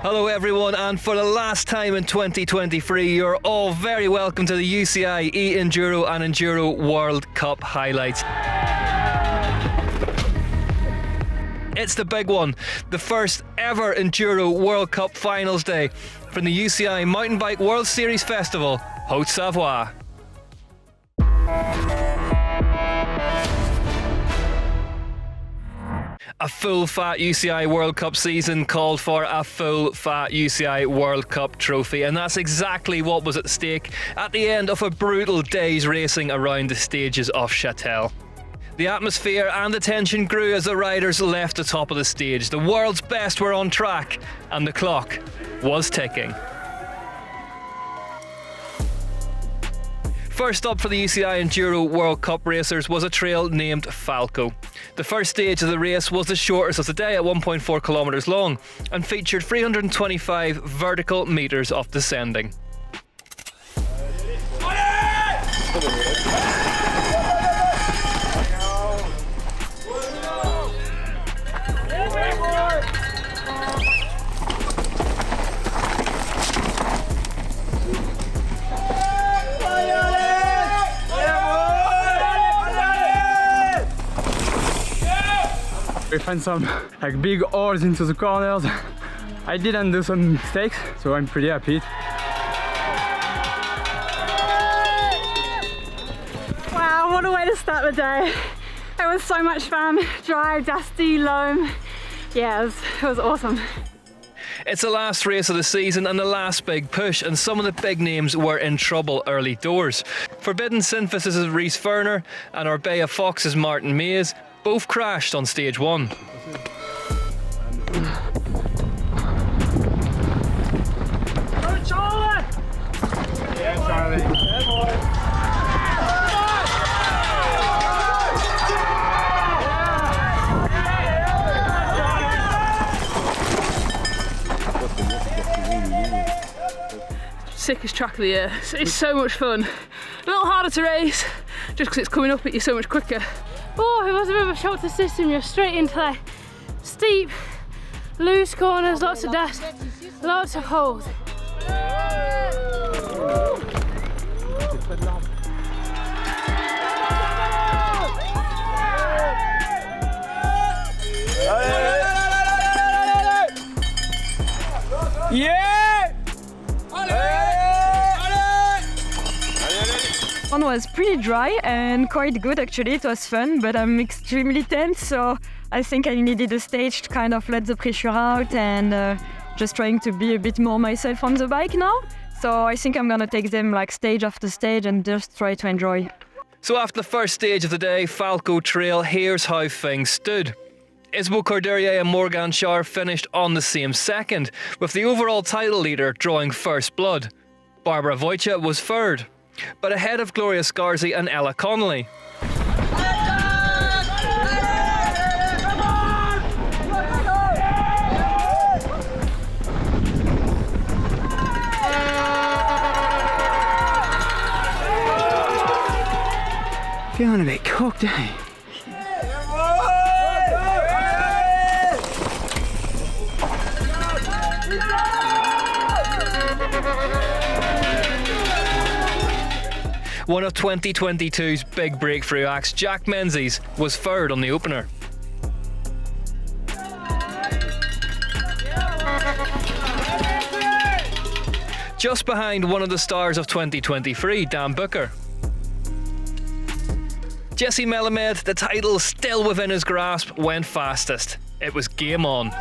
Hello everyone, and for the last time in 2023, you're all very welcome to the UCI Enduro and Enduro World Cup highlights. It's the big one, the first ever Enduro World Cup Finals Day from the UCI Mountain Bike World Series Festival, Haute Savoie. A full-fat UCI World Cup season called for a full-fat UCI World Cup trophy, and that's exactly what was at stake at the end of a brutal day's racing around the stages of Châtel. The atmosphere and the tension grew as the riders left the top of the stage. The world's best were on track, and the clock was ticking. First up for the UCI Enduro World Cup racers was a trail named Falco. The first stage of the race was the shortest of the day at 1.4 kilometres long and featured 325 vertical metres of descending. We find some big holes into the corners. I didn't do some mistakes, so I'm pretty happy. Wow, what a way to start the day. It was so much fun. Dry, dusty, loam. Yeah, it was awesome. It's the last race of the season and the last big push, and some of the big names were in trouble early doors. Forbidden Synthesis' Rhys Ferner and Orbea Fox's Martin Mays both crashed on stage one. Go Charlie! Yeah, Charlie. Yeah, boy. Sickest track of the year. It's so much fun. A little harder to race, just because it's coming up at you so much quicker. Oh, it was a bit of a shock to the system. You're straight into like steep, loose corners, lots of dust, lots of holes. Yeah! One was pretty dry and quite good actually. It was fun, but I'm extremely tense, so I think I needed a stage to kind of let the pressure out and just trying to be a bit more myself on the bike now. So I think I'm gonna take them like stage after stage and just try to enjoy. So after the first stage of the day, Falco Trail, here's how things stood. Isabelle Cordelier and Morgan Schar finished on the same second, with the overall title leader drawing first blood. Barbara Wojcik was third, but ahead of Gloria Scarzi and Ella Connolly. Feeling a bit cooked, eh? One of 2022's big breakthrough acts, Jack Menzies, was third on the opener. Just behind one of the stars of 2023, Dan Booker. Jesse Melamed, the title still within his grasp, went fastest. It was game on.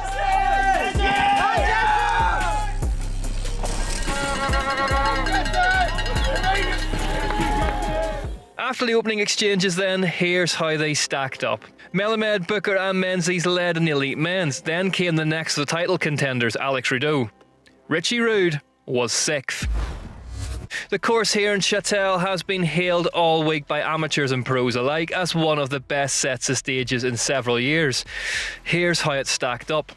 After the opening exchanges then, here's how they stacked up. Melamed, Booker and Menzies led in the elite men's. Then came the next of the title contenders, Alex Rudeau. Richie Rude was sixth. The course here in Châtel has been hailed all week by amateurs and pros alike as one of the best sets of stages in several years. Here's how it stacked up.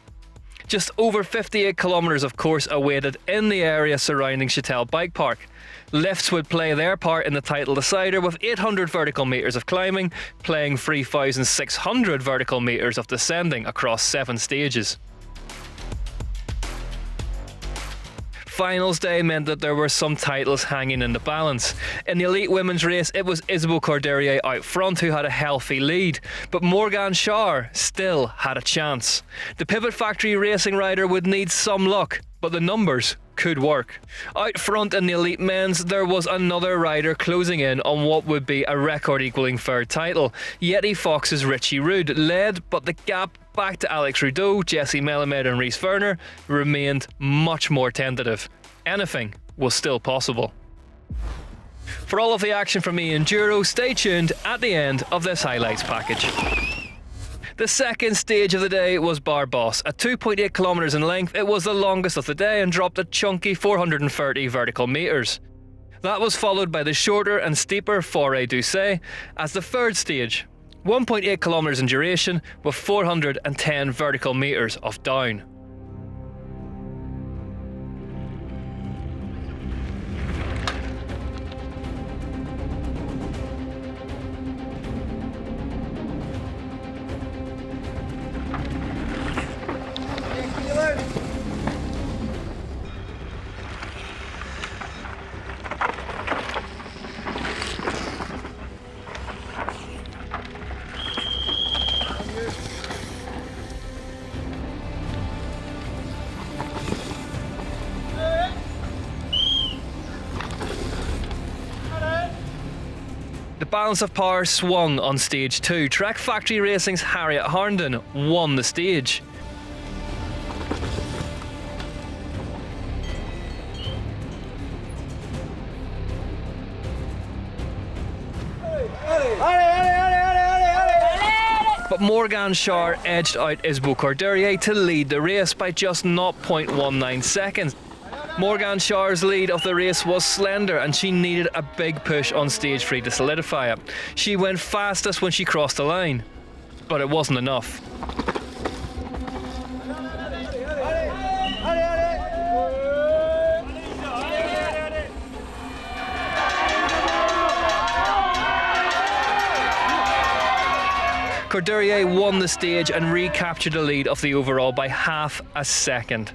Just over 58 kilometres of course awaited in the area surrounding Châtel Bike Park. Lifts would play their part in the title decider with 800 vertical metres of climbing, playing 3,600 vertical metres of descending across 7 stages. Finals day meant that there were some titles hanging in the balance. In the elite women's race, it was Isabelle Corderie out front who had a healthy lead, but Morgan Schauer still had a chance. The Pivot Factory Racing rider would need some luck, but the numbers could work. Out front in the elite men's, there was another rider closing in on what would be a record-equalling third title. Yeti Fox's Richie Rude led, but the gap back to Alex Rudeau, Jessie Melamed and Rhys Werner remained much more tentative. Anything was still possible. For all of the action from me Enduro, stay tuned at the end of this highlights package. The second stage of the day was Barboss. At 2.8 kilometres in length, it was the longest of the day and dropped a chunky 430 vertical metres. That was followed by the shorter and steeper Forêt d'Ussé as the third stage, 1.8 kilometres in duration with 410 vertical metres of down. The balance of power swung on stage 2. Trek Factory Racing's Harriet Harnden won the stage. But Morgan Schauer edged out Isabelle Corderie to lead the race by just 0.19 seconds. Morgan Schauer's lead of the race was slender and she needed a big push on stage 3 to solidify it. She went fastest when she crossed the line, but it wasn't enough. Corderie won the stage and recaptured the lead of the overall by half a second.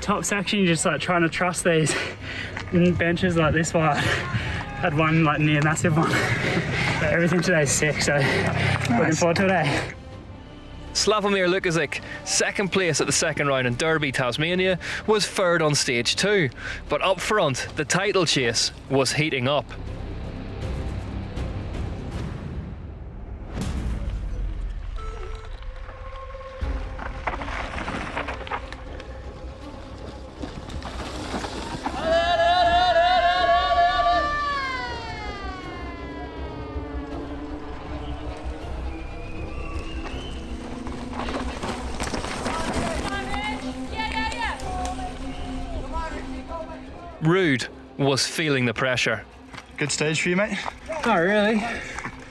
Top section, you're just like trying to trust these benches like this one. Had one like near massive one. But everything today's sick, so looking forward to today. Slavomir Lukacic, second place at the second round in Derby, Tasmania, was third on stage 2. But up front, the title chase was heating up. Rude was feeling the pressure. Good stage for you, mate? Not really. A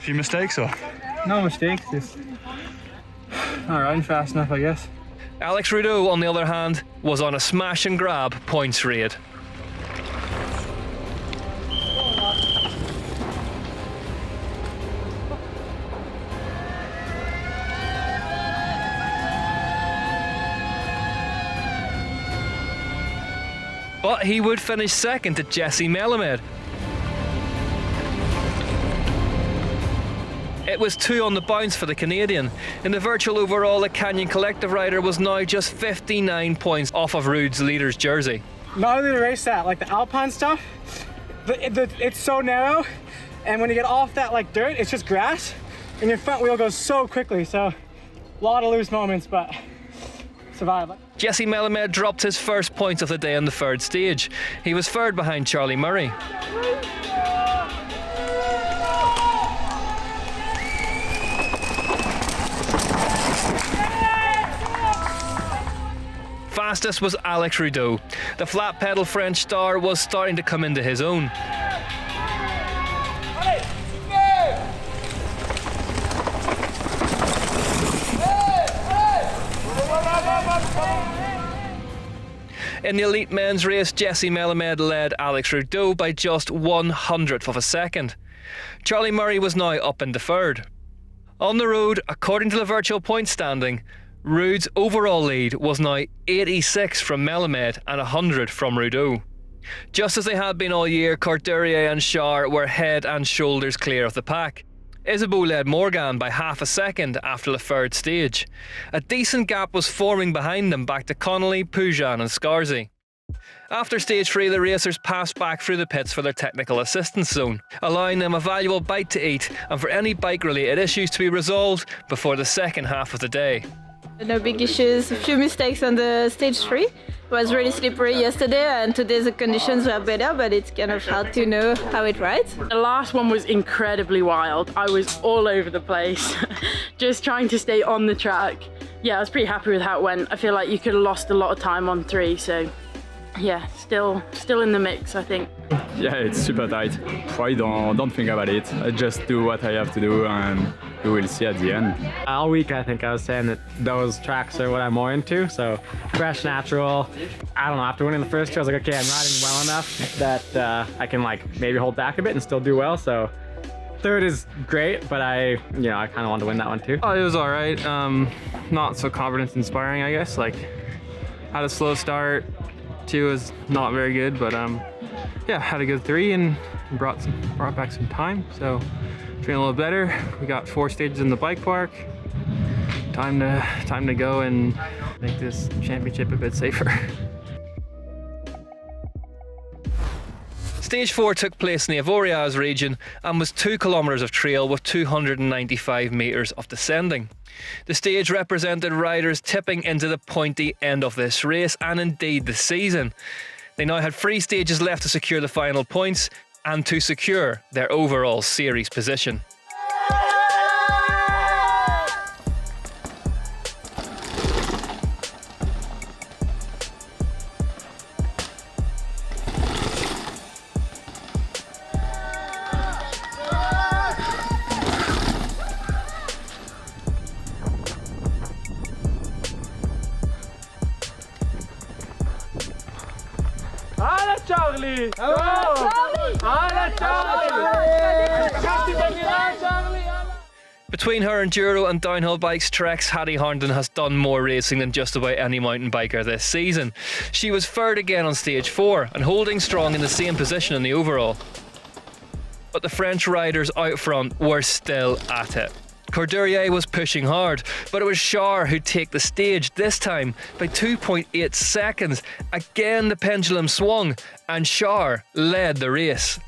few mistakes or? No mistakes, just not riding fast enough, I guess. Alex Rudeau, on the other hand, was on a smash and grab points raid. But he would finish second to Jessie Melamed. It was 2 on the bounce for the Canadian. In the virtual overall, the Canyon Collective rider was now just 59 points off of Rude's leader's jersey. not only the race that, like the alpine stuff, it's so narrow, and when you get off that like dirt, it's just grass, and your front wheel goes so quickly. So a lot of loose moments, but survive. Jesse Melamed dropped his first points of the day on the third stage. He was third behind Charlie Murray. Fastest was Alex Rudeau. The flat pedal French star was starting to come into his own. In the elite men's race, Jesse Melamed led Alex Rudeau by just 1/100th of a second. Charlie Murray was now up into third. On the road, according to the virtual point standing, Rude's overall lead was now 86 from Melamed and 100 from Rudeau. Just as they had been all year, Courtourier and Char were head and shoulders clear of the pack. Isabeau led Morgan by half a second after the third stage. A decent gap was forming behind them back to Connolly, Pujan and Scarzy. After stage 3, the racers passed back through the pits for their technical assistance zone, allowing them a valuable bite to eat and for any bike-related issues to be resolved before the second half of the day. No big issues, a few mistakes on the stage 3. It was really slippery yesterday, and today the conditions were better, but it's kind of hard to know how it rides. The last one was incredibly wild. I was all over the place, just trying to stay on the track. Yeah, I was pretty happy with how it went. I feel like you could have lost a lot of time on 3, so yeah, still in the mix, I think. Yeah, it's super tight. I don't think about it. I just do what I have to do, and we will see at the end. All week I think I was saying that those tracks are what I'm more into, so fresh, natural. I don't know, after winning the first two I was like, okay, I'm riding well enough that I can like maybe hold back a bit and still do well, so third is great, but I kind of wanted to win that one too. Oh, it was all right. Not so confidence inspiring, I guess. Like, had a slow start. 2 was not very good, but yeah, had a good 3 and brought back some time, so feeling a little better. We got 4 stages in the bike park. Time to go and make this championship a bit safer. Stage 4 took place in the Avoriaz region and was 2 kilometres of trail with 295 metres of descending. The stage represented riders tipping into the pointy end of this race and indeed the season. They now had 3 stages left to secure the final points and to secure their overall series position. Charlie! Between her enduro and downhill bikes treks, Hattie Harnden has done more racing than just about any mountain biker this season. She was third again on stage 4 and holding strong in the same position in the overall. But the French riders out front were still at it. Courtourier was pushing hard, but it was Char who'd take the stage, this time by 2.8 seconds. Again the pendulum swung and Char led the race.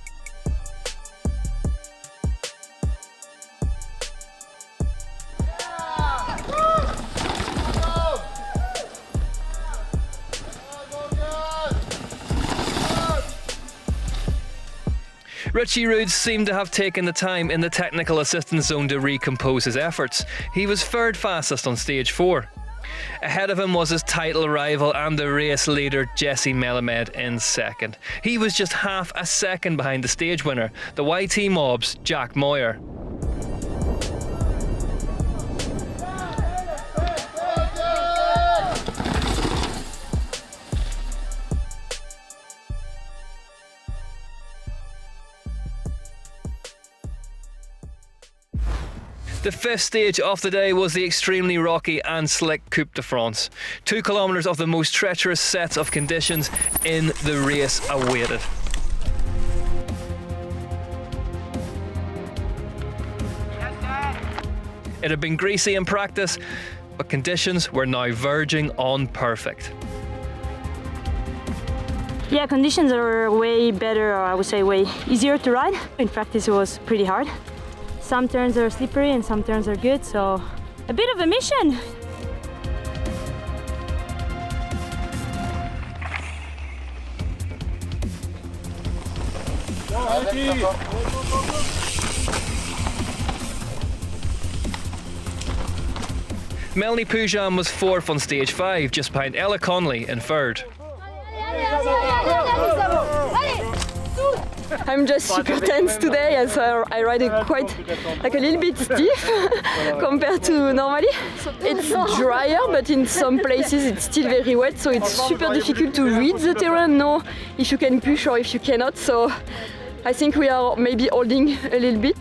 Richie Rude seemed to have taken the time in the technical assistance zone to recompose his efforts. He was third fastest on stage 4. Ahead of him was his title rival and the race leader Jesse Melamed in second. He was just half a second behind the stage winner, the YT Mob's Jack Moyer. The 5th stage of the day was the extremely rocky and slick Coupe de France. 2 kilometres of the most treacherous sets of conditions in the race awaited. It had been greasy in practice, but conditions were now verging on perfect. Yeah, conditions are way better, or I would say way easier to ride. In practice it was pretty hard. Some turns are slippery and some turns are good, so a bit of a mission. Melanie Poujam was 4th on stage 5, just behind Ella Connolly in 3rd. I'm just super tense today, and so I ride it quite like a little bit stiff compared to normally. It's drier, but in some places it's still very wet, so it's super difficult to read the terrain, know if you can push or if you cannot. So I think we are maybe holding a little bit.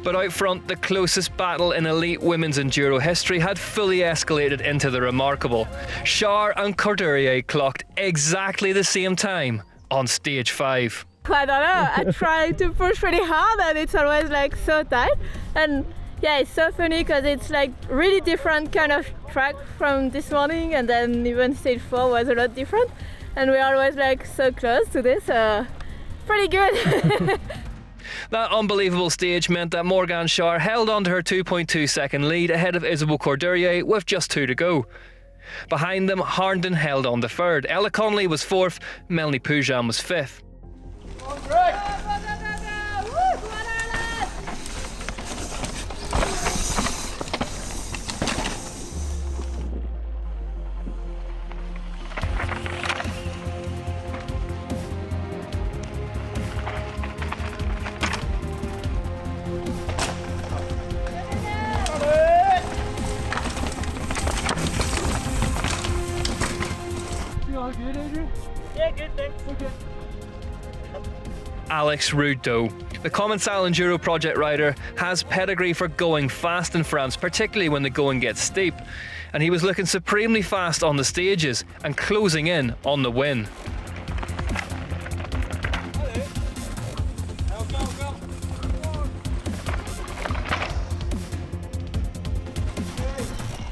But out front, the closest battle in elite women's enduro history had fully escalated into the remarkable. Char and Courdurier clocked exactly the same time on stage 5. I don't know, I try to push pretty hard and it's always like so tight. And yeah, it's so funny because it's like really different kind of track from this morning, and then even stage 4 was a lot different. And we're always like so close to this, pretty good. That unbelievable stage meant that Morgane Char held on to her 2.2 second lead ahead of Isabelle Courdurier with just 2 to go. Behind them, Harnden held on to 3rd. Ella Connolly was 4th, Melanie Poujam was 5th. Yeah, good, thanks. Okay. Alex Rudeau. The Commencal Enduro project rider has pedigree for going fast in France, particularly when the going gets steep. And he was looking supremely fast on the stages and closing in on the win.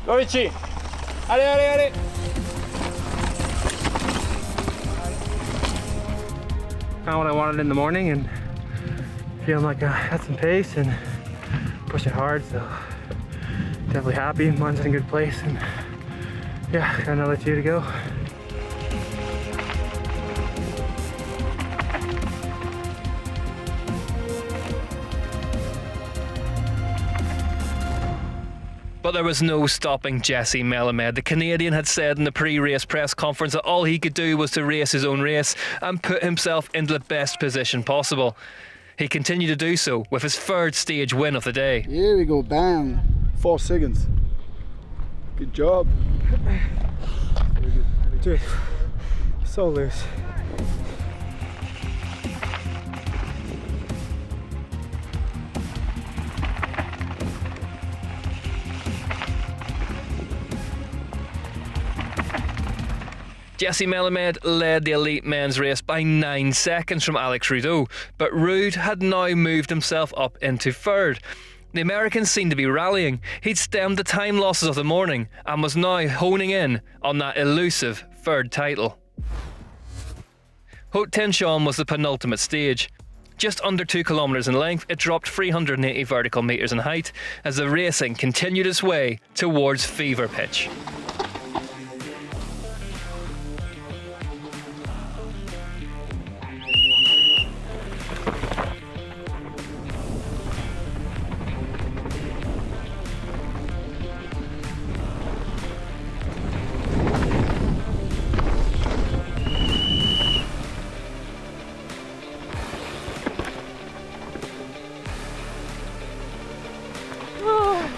Go Richie. Allez, allez, allez. Found what I wanted in the morning and feeling like I had some pace and pushing hard, so definitely happy. Mine's in a good place, and yeah, got another 2 to go. But there was no stopping Jesse Melamed. The Canadian had said in the pre-race press conference that all he could do was to race his own race and put himself into the best position possible. He continued to do so with his 3rd stage win of the day. Here we go, bam, 4 seconds. Good job. Dude, so loose. Jesse Melamed led the elite men's race by 9 seconds from Alex Rudeau, but Rude had now moved himself up into 3rd. The American seemed to be rallying. He'd stemmed the time losses of the morning and was now honing in on that elusive 3rd title. Haute Tension was the penultimate stage. Just under 2 kilometres in length, it dropped 380 vertical metres in height as the racing continued its way towards fever pitch.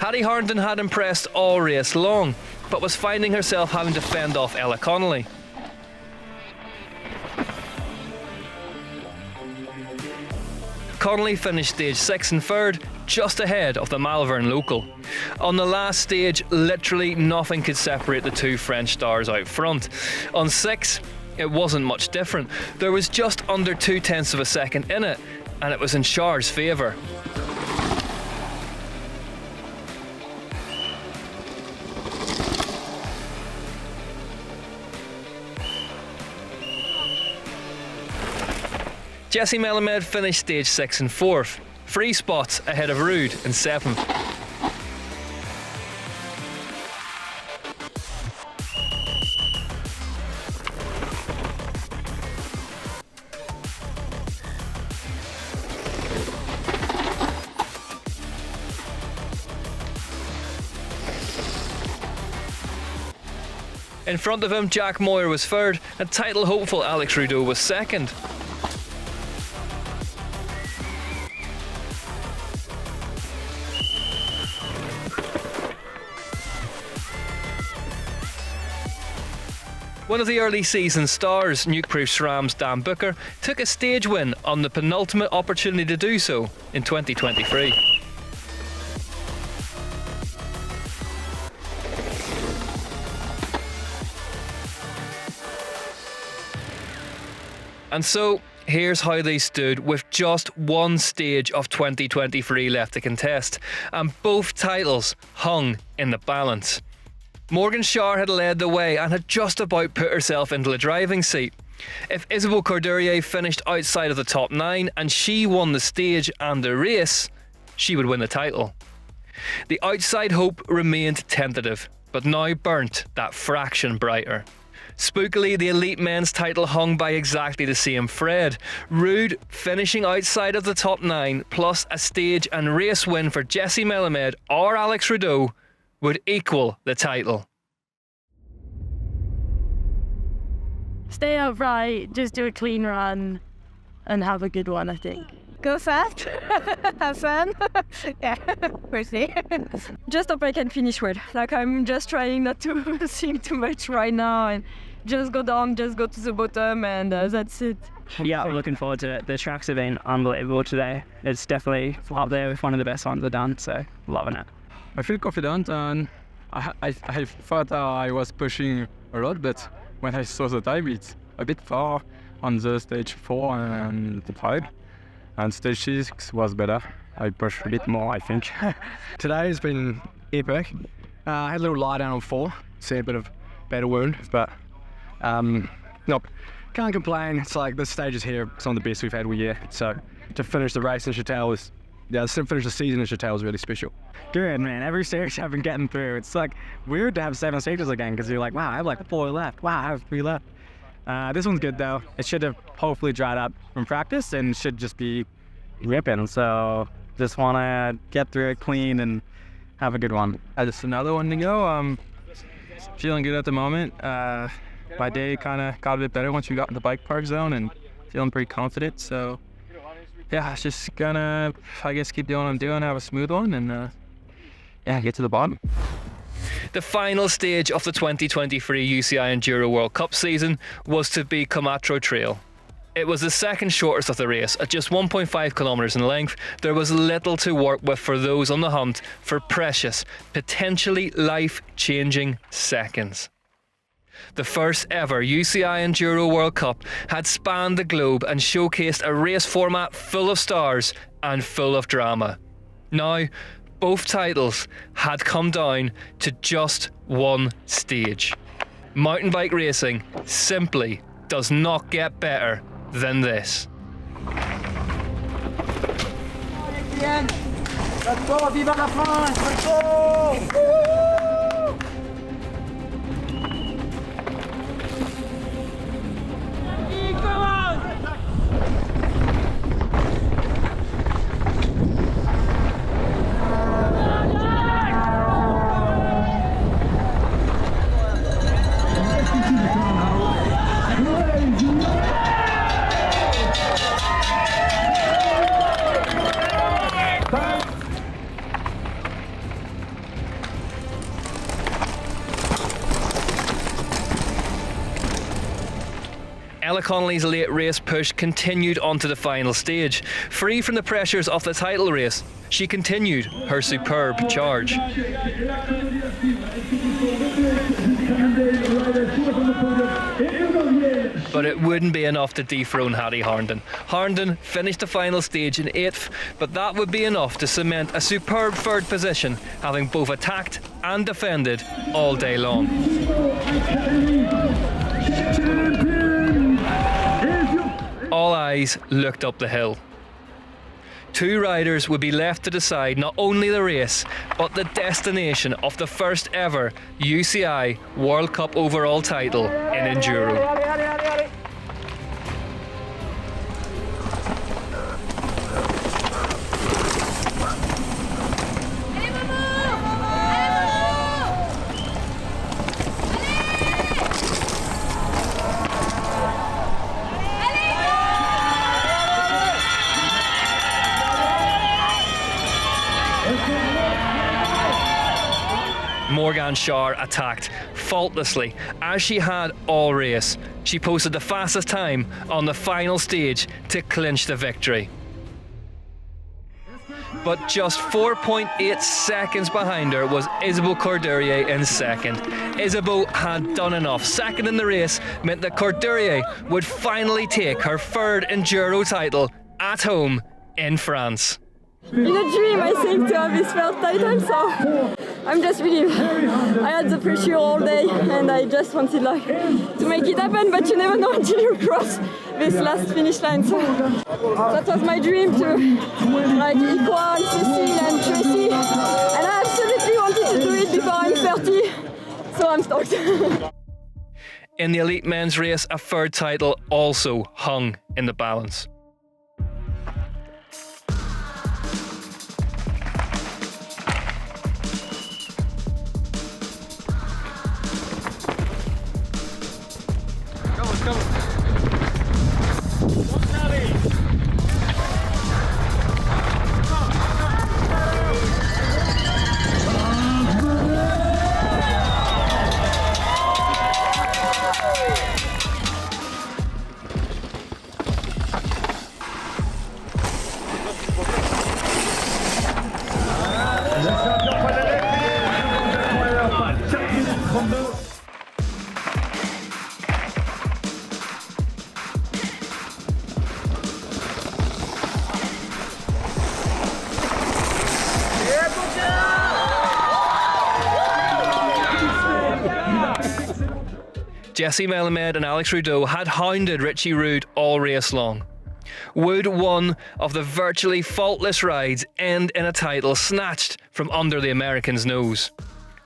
Hattie Harnden had impressed all race long, but was finding herself having to fend off Ella Connolly. Connolly finished stage 6 and 3rd, just ahead of the Malvern local. On the last stage, literally nothing could separate the 2 French stars out front. On 6, it wasn't much different. There was just under 0.2 of a second in it, and it was in Char's favour. Jessie Melamed finished stage 6 and 4th, 3 spots ahead of Ruud in 7th. In front of him, Jack Moyer was 3rd, and title hopeful Alex Rudeau was 2nd. One of the early season stars, Nukeproof SRAM's Dan Booker, took a stage win on the penultimate opportunity to do so in 2023. And so, here's how they stood with just one stage of 2023 left to contest, and both titles hung in the balance. Morgan Schär had led the way and had just about put herself into the driving seat. If Isabelle Courdurier finished outside of the top 9 and she won the stage and the race, she would win the title. The outside hope remained tentative, but now burnt that fraction brighter. Spookily, the elite men's title hung by exactly the same thread. Ruud finishing outside of the top 9, plus a stage and race win for Jessie Melamed or Alex Rudeau would equal the title. Stay upright, just do a clean run and have a good one, I think. Go fast, have fun. Yeah, we'll see. Just hope I can finish well. Like, I'm just trying not to think too much right now and just go down, just go to the bottom, and that's it. Yeah, I'm looking forward to it. The tracks have been unbelievable today. It's definitely up there with one of the best ones I've done, so loving it. I feel confident, and I thought I was pushing a lot, but when I saw the time, it's a bit far on the stage 4 and the 5. And stage 6 was better. I pushed a bit more, I think. Today has been epic. I had a little lie down on 4, see a bit of better wound, but nope, can't complain. It's like this stage is here, some of the best we've had all year. So to finish the race in Châtel is, to finish the season in Châtel is really special. Good, man. Every stage I've been getting through. It's like weird to have 7 stages again, because you're like, wow, I have like 4 left. Wow, I have 3 left. This one's good though. It should have hopefully dried up from practice and should just be ripping. So just want to get through it clean and have a good one. Just another one to go. Feeling good at the moment. My day kind of got a bit better once we got in the bike park zone and feeling pretty confident. So yeah, it's just gonna, I guess, keep doing what I'm doing, have a smooth one, and yeah, get to the bottom. The final stage of the 2023 UCI Enduro World Cup season was to be Comatro Trail. It was the second shortest of the race, at just 1.5 kilometres in length. There was little to work with for those on the hunt for precious, potentially life-changing seconds. The first ever UCI Enduro World Cup had spanned the globe and showcased a race format full of stars and full of drama. Now, both titles had come down to just one stage. Mountain bike racing simply does not get better than this. Let's go, vive la France, let's go! Ella Connolly's late race push continued onto the final stage. Free from the pressures of the title race, she continued her superb charge. But it wouldn't be enough to dethrone Hattie Harnden. Harnden finished the final stage in 8th, but that would be enough to cement a superb 3rd position, having both attacked and defended all day long. all eyes looked up the hill. 2 riders would be left to decide not only the race, but the destination of the first ever UCI World Cup overall title in Enduro. Morgan Shar attacked faultlessly, as she had all race. She posted the fastest time on the final stage to clinch the victory. But just 4.8 seconds behind her was Isabeau Courdurier in second. Isabeau had done enough. Second in the race meant that Courdurier would finally take her 3rd Enduro title at home in France. In a dream, I think, to have this 3rd title, so I'm just really, I had the pressure all day and I just wanted to make it happen, but you never know until you cross this last finish line. So that was my dream to equal Cecile and Tracy, and I absolutely wanted to do it before I'm 30, so I'm stoked. In the elite men's race, a 3rd title also hung in the balance. Jesse Melamed and Alex Rudeau had hounded Richie Rude all race long. Would one of the virtually faultless rides end in a title snatched from under the American's nose?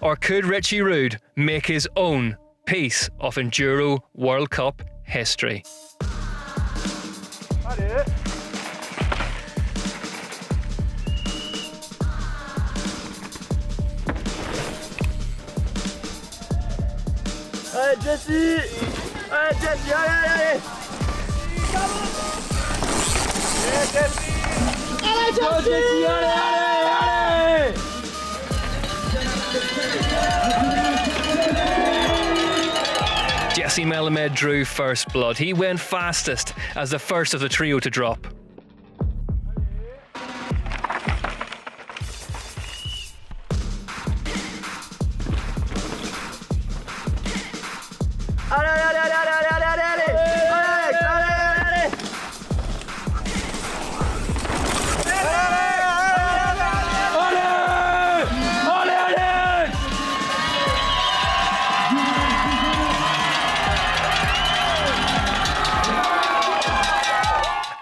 Or could Richie Rude make his own piece of Enduro World Cup history? Allez Jesse! Allez Jesse, allez, allez! Allez Jesse! Allez Jesse, allez, allez, allez! Jesse Melamed drew first blood. He went fastest as the first of the trio to drop. Allez, allez, allez, allez, allez, allez, allez, allez, allez, allez, allez.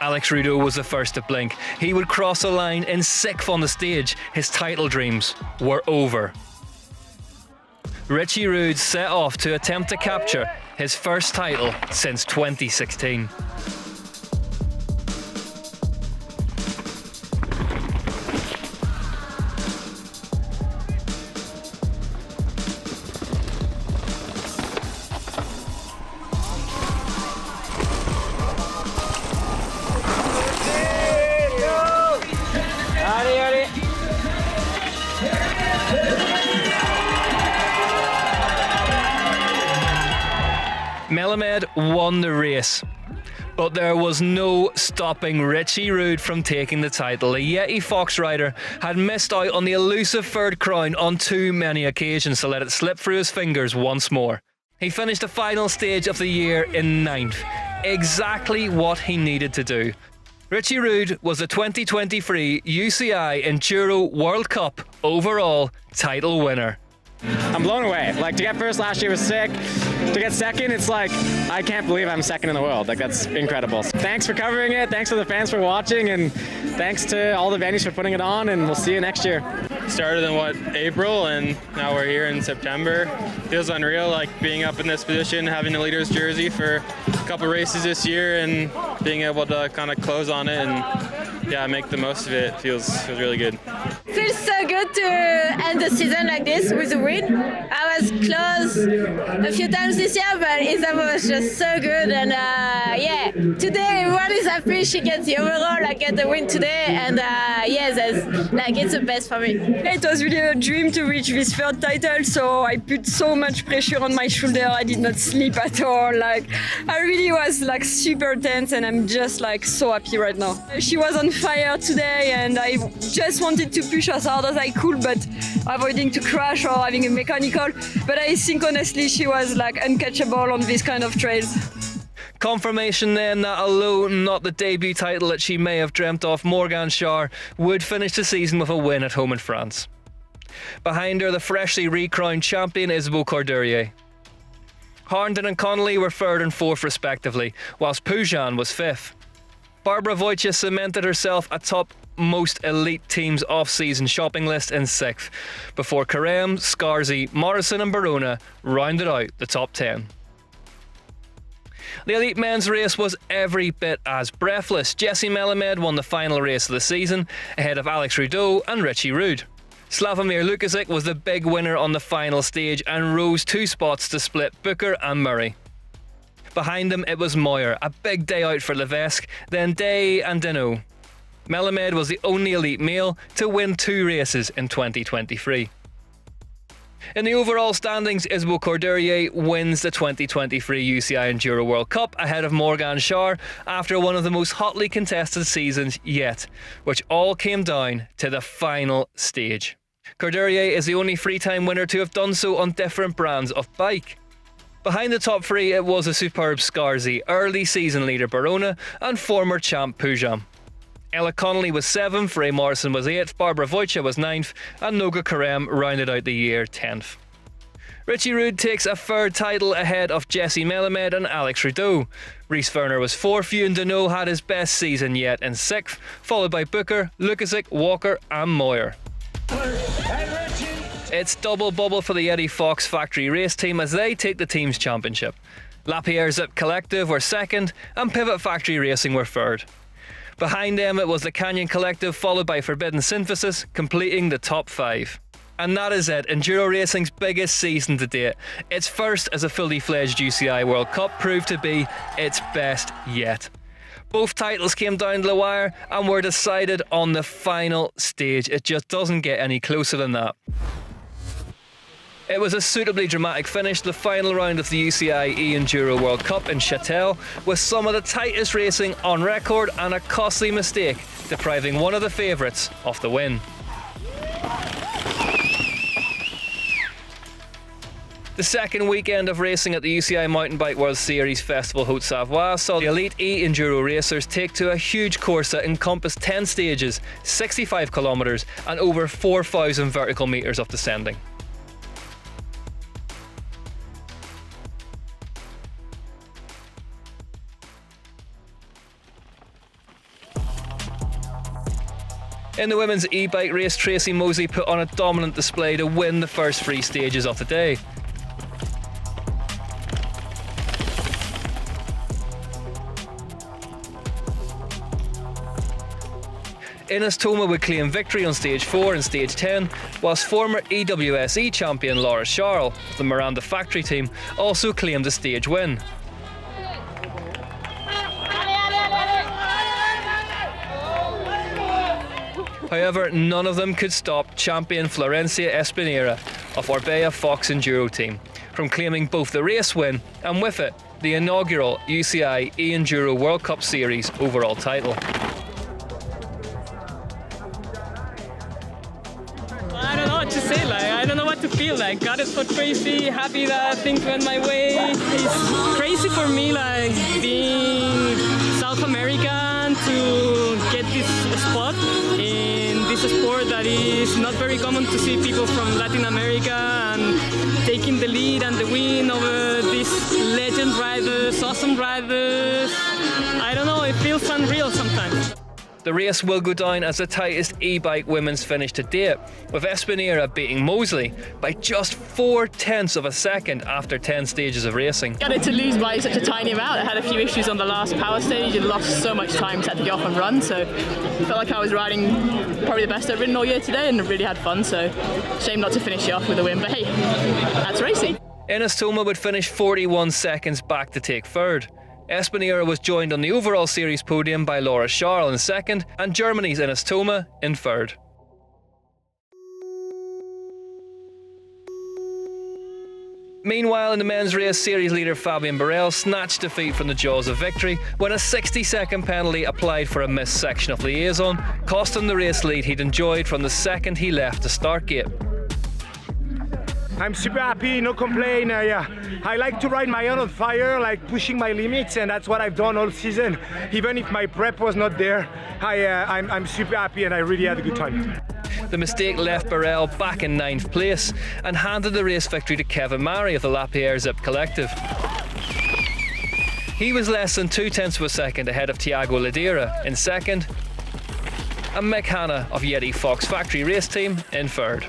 Alex Rudeau was the first to blink. He would cross the line in 6th on the stage. His title dreams were over. Richie Rude set off to attempt to capture his first title since 2016. Allez, allez. Melamed won the race, but there was no stopping Richie Rude from taking the title. The Yeti Fox rider had missed out on the elusive 3rd crown on too many occasions to let it slip through his fingers once more. He finished the final stage of the year in 9th, exactly what he needed to do. Richie Rude was the 2023 UCI Enduro World Cup overall title winner. I'm blown away. Like, to get first last year was sick. To get second, it's like, I can't believe I'm second in the world. Like, that's incredible. Thanks for covering it. Thanks to the fans for watching, and thanks to all the venues for putting it on, and we'll see you next year. Started in April, and now we're here in September. Feels unreal, like being up in this position, having the leader's jersey for a couple races this year, and being able to kind of close on it and yeah, make the most of it. Feels really good. Feels so good to end the season like this with a win. I was close a few times this year, but it was just so good. And yeah, today everyone is happy. She gets the overall, I get the win today, and yeah, it's the best for me. It was really a dream to reach this third title, so I put so much pressure on my shoulder. I did not sleep at all. Like, I really was like super tense, and I'm just like so happy right now. She was on fire today, and I just wanted to push as hard as I could, but avoiding to crash or having a mechanical. But I think honestly she was like uncatchable on this kind of trails. Confirmation then that although not the debut title that she may have dreamt of, Morgan Charr would finish the season with a win at home in France. Behind her, the freshly recrowned champion Isabeau Courdurier. Harrington and Connolly were third and fourth respectively, whilst Pujan was fifth. Barbara Wojcik cemented herself atop most elite teams' off-season shopping list in sixth, before Carême, Scarzy, Morrison and Barona rounded out the top 10. The elite men's race was every bit as breathless. Jesse Melamed won the final race of the season, ahead of Alex Rudeau and Richie Rude. Slavomir Lukasic was the big winner on the final stage and rose 2 spots to split Booker and Murray. Behind them it was Moyer, a big day out for Levesque, then Day and Deneau. Melamed was the only elite male to win 2 races in 2023. In the overall standings, Isabeau Courdurier wins the 2023 UCI Enduro World Cup ahead of Morgan Charr after one of the most hotly contested seasons yet, which all came down to the final stage. Courdurier is the only three-time winner to have done so on different brands of bike. Behind the top 3 it was a superb Scarzy, early season leader Barona and former champ Pujan. Ella Connolly was 7th, Ray Morrison was 8th, Barbara Wojcik was 9th, and Noga Carême rounded out the year 10th. Richie Rude takes a third title ahead of Jesse Melamed and Alex Rudeau. Rhys Werner was 4th, Ewan Deneau had his best season yet in 6th, followed by Booker, Lukasic, Walker and Moyer. It's double bubble for the Eddie Fox factory race team as they take the team's championship. Lapierre Zip Collective were 2nd and Pivot Factory Racing were 3rd. Behind them it was the Canyon Collective followed by Forbidden Synthesis, completing the top 5. And that is it, Enduro Racing's biggest season to date. Its first as a fully fledged UCI World Cup proved to be its best yet. Both titles came down to the wire and were decided on the final stage. It just doesn't get any closer than that. It was a suitably dramatic finish to the final round of the UCI E-Enduro World Cup in Châtel, with some of the tightest racing on record and a costly mistake depriving one of the favourites of the win. The second weekend of racing at the UCI Mountain Bike World Series Festival Haute Savoie saw the elite E-Enduro racers take to a huge course that encompassed 10 stages, 65 kilometres and over 4,000 vertical metres of descending. In the women's e-bike race, Tracy Mosley put on a dominant display to win the first 3 stages of the day. Ines Thoma would claim victory on stage 4 and stage 10, whilst former EWSE champion Laura Charles of the Miranda factory team also claimed a stage win. However, none of them could stop champion Florencia Espinera of Orbea Fox Enduro team from claiming both the race win and with it the inaugural UCI E-Enduro World Cup Series overall title. I don't know what to say, I don't know what to feel like. God is for Tracy, happy that things went my way. It's crazy for me, being South American to get this spot in this sport that is not very common to see people from Latin America and taking the lead and the win over these legend riders, awesome riders. I don't know, it feels unreal sometimes. The race will go down as the tightest e-bike women's finish to date, with Espinera beating Mosley by just 0.4 of a second after 10 stages of racing. Got it to lose by such a tiny amount. I had a few issues on the last power stage and lost so much time, had to get off and run, so I felt like I was riding probably the best I've ridden all year today and really had fun, so shame not to finish it off with a win, but hey, that's racing. Ines Toma would finish 41 seconds back to take third. Espinera was joined on the overall series podium by Laura Scharl in second and Germany's Ines Toma in third. Meanwhile, in the men's race, series leader Fabien Barel snatched defeat from the jaws of victory when a 60-second penalty applied for a missed section of liaison cost him the race lead he'd enjoyed from the second he left the start gate. I'm super happy, no complaint. I like to ride my own on fire, like pushing my limits, and that's what I've done all season. Even if my prep was not there, I'm super happy and I really had a good time. The mistake left Barel back in 9th place and handed the race victory to Kevin Murray of the Lapierre Zip Collective. He was less than 0.2 of a second ahead of Thiago Ladera in second and Mick Hanna of Yeti Fox Factory Race Team in third.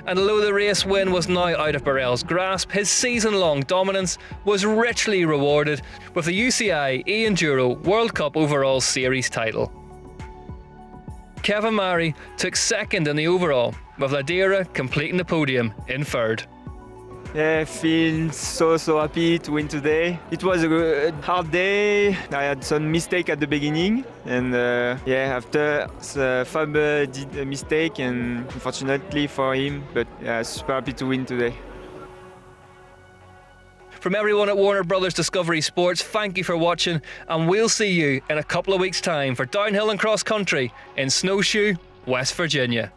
And although the race win was now out of Barel's grasp, his season-long dominance was richly rewarded with the UCI Enduro World Cup Overall Series title. Kevin Murray took second in the overall, with Ladera completing the podium in third. Yeah, I feel so happy to win today. It was a hard day. I had some mistake at the beginning, and after Fab did a mistake, and unfortunately for him, but super happy to win today. From everyone at Warner Brothers Discovery Sports, thank you for watching, and we'll see you in a couple of weeks' time for downhill and cross country in Snowshoe, West Virginia.